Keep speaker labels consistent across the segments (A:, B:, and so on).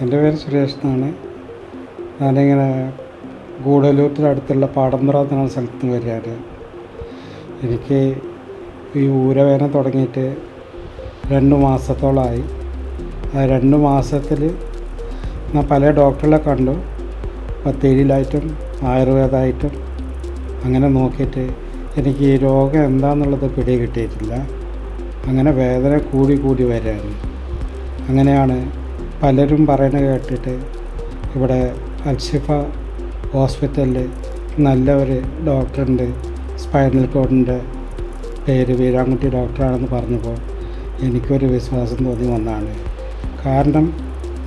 A: എൻ്റെ പേര് സുരേഷ് എന്നാണ്. ഞാനിങ്ങനെ ഗൂഡല്ലൂരിനടുത്തുള്ള പാടമ്പുറ എന്ന സ്ഥലത്ത് നിന്ന് വരികയാണ്. എനിക്ക് ഈ ഊരവേദന തുടങ്ങിയിട്ട് 2 മാസത്തോളമായി. ആ 2 മാസത്തിൽ ഞാൻ പല ഡോക്ടറെ കണ്ടു. ബത്തേരിയിലായിട്ടും ആയുർവേദമായിട്ടും അങ്ങനെ നോക്കിയിട്ട് എനിക്ക് ഈ രോഗം എന്താണെന്നുള്ളത് പിടി കിട്ടിയിട്ടില്ല. അങ്ങനെ വേദന കൂടി വരികയാണ്. അങ്ങനെയാണ് പലരും പറയുന്നത് കേട്ടിട്ട് ഇവിടെ അൽഷിഫ ഹോസ്പിറ്റലിൽ നല്ല ഒരു ഡോക്ടറുണ്ട്, സ്പൈനൽ കോഡിൻ്റെ പേര് വീരാൻകുട്ടി ഡോക്ടറാണെന്ന് പറഞ്ഞപ്പോൾ എനിക്കൊരു വിശ്വാസം തോന്നി വന്നതാണ്. കാരണം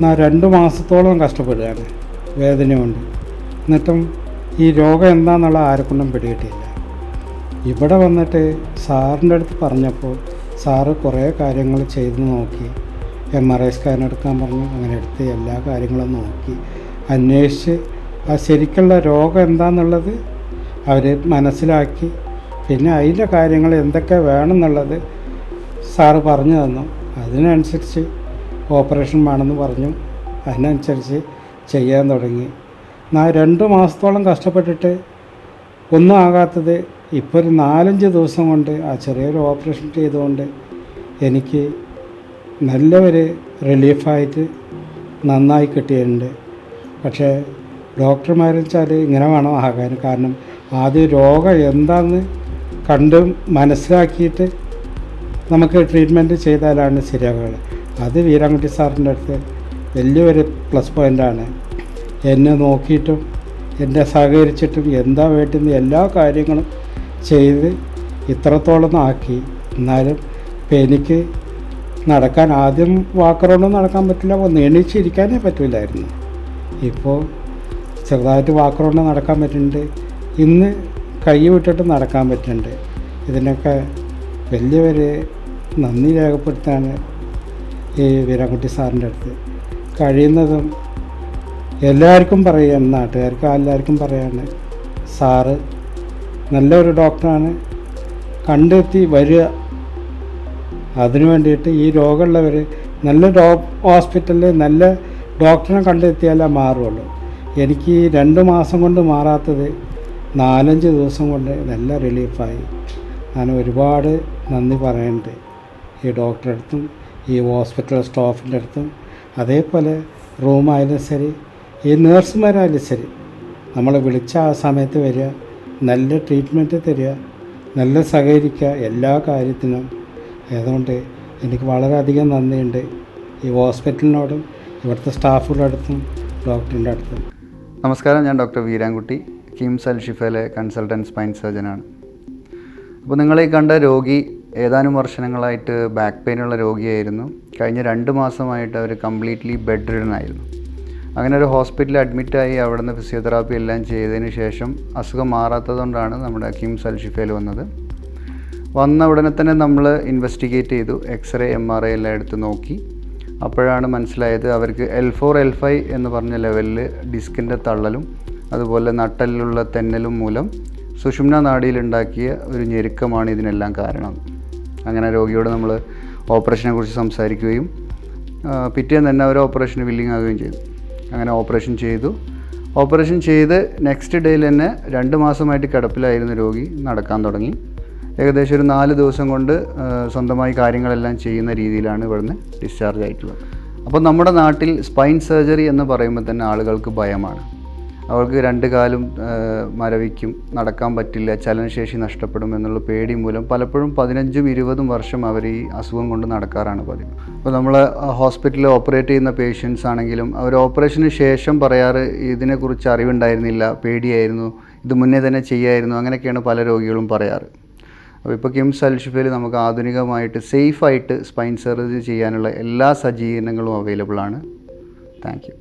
A: ഞാൻ 2 മാസത്തോളം കഷ്ടപ്പെടുകയാണ് വേദന കൊണ്ട്. എന്നിട്ടും ഈ രോഗം എന്താണെന്നുള്ള ആരെക്കൊണ്ടും പിടികിട്ടിയില്ല. ഇവിടെ വന്നിട്ട് സാറിൻ്റെ അടുത്ത് പറഞ്ഞപ്പോൾ സാറ് കുറേ കാര്യങ്ങൾ ചെയ്ത് നോക്കി. MRI സ്കാൻ എടുക്കാൻ പറഞ്ഞു. അങ്ങനെ എടുത്ത് എല്ലാ കാര്യങ്ങളും നോക്കി അന്വേഷിച്ച് ആ ശരിക്കുള്ള രോഗം എന്താണെന്നുള്ളത് അവർ മനസ്സിലാക്കി. പിന്നെ അതിൻ്റെ കാര്യങ്ങൾ എന്തൊക്കെ വേണമെന്നുള്ളത് സാറ് പറഞ്ഞു തന്നു. അതിനനുസരിച്ച് ഓപ്പറേഷൻ വേണമെന്ന് പറഞ്ഞു. അതിനനുസരിച്ച് ചെയ്യാൻ തുടങ്ങി. ഞാൻ 2 മാസത്തോളം കഷ്ടപ്പെട്ടിട്ട് ഒന്നും ആകാത്തത് ഇപ്പോൾ ഒരു 4-5 ദിവസം കൊണ്ട് ആ ചെറിയൊരു ഓപ്പറേഷൻ ചെയ്തുകൊണ്ട് എനിക്ക് നല്ല ഒരു റിലീഫായിട്ട് നന്നായി കിട്ടിയിട്ടുണ്ട്. പക്ഷേ ഡോക്ടർമാരെന്ന് വെച്ചാൽ ഇങ്ങനെ വേണം ആകാൻ. കാരണം ആദ്യം രോഗം എന്താണെന്ന് കണ്ട് മനസ്സിലാക്കിയിട്ട് നമുക്ക് ട്രീറ്റ്മെൻറ്റ് ചെയ്താലാണ് ശരിയാവുക. അത് വീരാൻകുട്ടി സാറിൻ്റെ അടുത്ത് വലിയൊരു പ്ലസ് പോയിൻ്റാണ്. എന്നെ നോക്കിയിട്ടും എന്നെ സഹകരിച്ചിട്ടും എന്താ വേണ്ടുന്ന എല്ലാ കാര്യങ്ങളും ചെയ്ത് ഇത്രത്തോളം ആക്കി. എന്നാലും ഇപ്പം എനിക്ക് നടക്കാൻ ആദ്യം വാക്കറോണ്ടും നടക്കാൻ പറ്റില്ല, ഒന്ന് എണീച്ചിരിക്കാനേ പറ്റില്ലായിരുന്നു. ഇപ്പോൾ ചെറുതായിട്ട് വാക്കറോണ്ട് നടക്കാൻ പറ്റുന്നുണ്ട്. ഇന്ന് കൈ വിട്ടിട്ട് നടക്കാൻ പറ്റുന്നുണ്ട്. ഇതിനൊക്കെ വലിയൊരു നന്ദി രേഖപ്പെടുത്താണ് ഈ വീരാൻകുട്ടി സാറിൻ്റെ അടുത്ത്. കഴിയുന്നതും എല്ലാവർക്കും പറയാം, നാട്ടുകാർക്ക് എല്ലാവർക്കും പറയാണ്, സാറ് നല്ലൊരു ഡോക്ടറാണ്, കണ്ടെത്തി വരിക. അതിനു വേണ്ടിയിട്ട് ഈ രോഗമുള്ളവർ നല്ല ഹോസ്പിറ്റലിൽ നല്ല ഡോക്ടറെ കണ്ടെത്തിയാലേ മാറുള്ളൂ. എനിക്ക് 2 മാസം കൊണ്ട് മാറാത്തത് 4-5 ദിവസം കൊണ്ട് നല്ല റിലീഫായി. ഞാൻ ഒരുപാട് നന്ദി പറയുന്നുണ്ട് ഈ ഡോക്ടറെ അടുത്തും ഈ ഹോസ്പിറ്റൽ സ്റ്റാഫിൻ്റെ അടുത്തും. അതേപോലെ റൂമായാലും ശരി, ഈ നേഴ്സുമാരായാലും ശരി, നമ്മൾ വിളിച്ച ആ സമയത്ത് വരിക, നല്ല ട്രീറ്റ്മെൻറ്റ് തരിക, നല്ല സഹകരിക്കുക എല്ലാ കാര്യത്തിനും. അതുകൊണ്ട് എനിക്ക് വളരെയധികം നന്ദിയുണ്ട് ഈ ഹോസ്പിറ്റലിനോടും ഇവിടുത്തെ സ്റ്റാഫുകളുടെ അടുത്തും ഡോക്ടറിൻ്റെ അടുത്തും.
B: നമസ്കാരം, ഞാൻ ഡോക്ടർ വീരാൻകുട്ടി, കിംസ് അൽഷിഫയിലെ കൺസൾട്ടൻറ്റ് സ്പൈൻ സർജനാണ്. അപ്പോൾ നിങ്ങളീ കണ്ട രോഗി ഏതാനും വർഷങ്ങളായിട്ട് ബാക്ക് പെയിനുള്ള രോഗിയായിരുന്നു. കഴിഞ്ഞ 2 മാസമായിട്ട് അവർ കംപ്ലീറ്റ്ലി ബെഡ് റിഡൻ ആയിരുന്നു. അങ്ങനെ ഒരു ഹോസ്പിറ്റലിൽ അഡ്മിറ്റായി അവിടെ നിന്ന് ഫിസിയോതെറാപ്പി എല്ലാം ചെയ്തതിന് ശേഷം അസുഖം മാറാത്തതുകൊണ്ടാണ് നമ്മുടെ കിംസ് അൽഷിഫയിൽ വന്നത്. വന്ന ഉടനെ തന്നെ നമ്മൾ ഇൻവെസ്റ്റിഗേറ്റ് ചെയ്തു, എക്സ്റേ MRI എല്ലാം എടുത്ത് നോക്കി. അപ്പോഴാണ് മനസ്സിലായത് അവർക്ക് L4 L5 എന്ന് പറഞ്ഞ ലെവലിൽ ഡിസ്കിൻ്റെ തള്ളലും അതുപോലെ നട്ടലിലുള്ള തെന്നലും മൂലം സുഷുമ്ന നാഡിയിലുണ്ടാക്കിയ ഒരു ഞെരുക്കമാണ് ഇതിനെല്ലാം കാരണം. അങ്ങനെ രോഗിയോട് നമ്മൾ ഓപ്പറേഷനെ കുറിച്ച് സംസാരിക്കുകയും പിറ്റേന്ന് തന്നെ അവർ ഓപ്പറേഷന് വില്ലിങ് ആവുകയും ചെയ്തു. അങ്ങനെ ഓപ്പറേഷൻ ചെയ്ത് നെക്സ്റ്റ് ഡേയിൽ തന്നെ 2 മാസമായിട്ട് കിടപ്പിലായിരുന്ന രോഗി നടക്കാൻ തുടങ്ങി. ഏകദേശം ഒരു 4 ദിവസം കൊണ്ട് സ്വന്തമായി കാര്യങ്ങളെല്ലാം ചെയ്യുന്ന രീതിയിലാണ് ഇവിടുന്ന് ഡിസ്ചാർജ് ആയിട്ടുള്ളത്. അപ്പോൾ നമ്മുടെ നാട്ടിൽ സ്പൈൻ സർജറി എന്ന് പറയുമ്പോൾ തന്നെ ആളുകൾക്ക് ഭയമാണ്. അവർക്ക് 2 കാലും മരവിക്കും, നടക്കാൻ പറ്റില്ല, ചലനശേഷി നഷ്ടപ്പെടും എന്നുള്ള പേടി മൂലം പലപ്പോഴും 15-20 വർഷം അവർ ഈ അസുഖം കൊണ്ട് നടക്കാറാണ് പതിവ്. അപ്പോൾ നമ്മൾ ഹോസ്പിറ്റലിൽ ഓപ്പറേറ്റ് ചെയ്യുന്ന പേഷ്യൻസ് ആണെങ്കിലും അവർ ഓപ്പറേഷന് ശേഷം പറയാറ് ഇതിനെക്കുറിച്ച് അറിവുണ്ടായിരുന്നില്ല, പേടിയായിരുന്നു, ഇത് മുന്നേ തന്നെ ചെയ്യായിരുന്നു, അങ്ങനെയൊക്കെയാണ് പല രോഗികളും പറയാറ്. അപ്പോൾ ഇപ്പോൾ കിംസ് അൽഷിഫയിൽ നമുക്ക് ആധുനികമായിട്ട് സേഫായിട്ട് സ്പൈൻ സർജറി ചെയ്യാനുള്ള എല്ലാ സജ്ജീകരണങ്ങളും അവൈലബിൾ ആണ്. Thank you.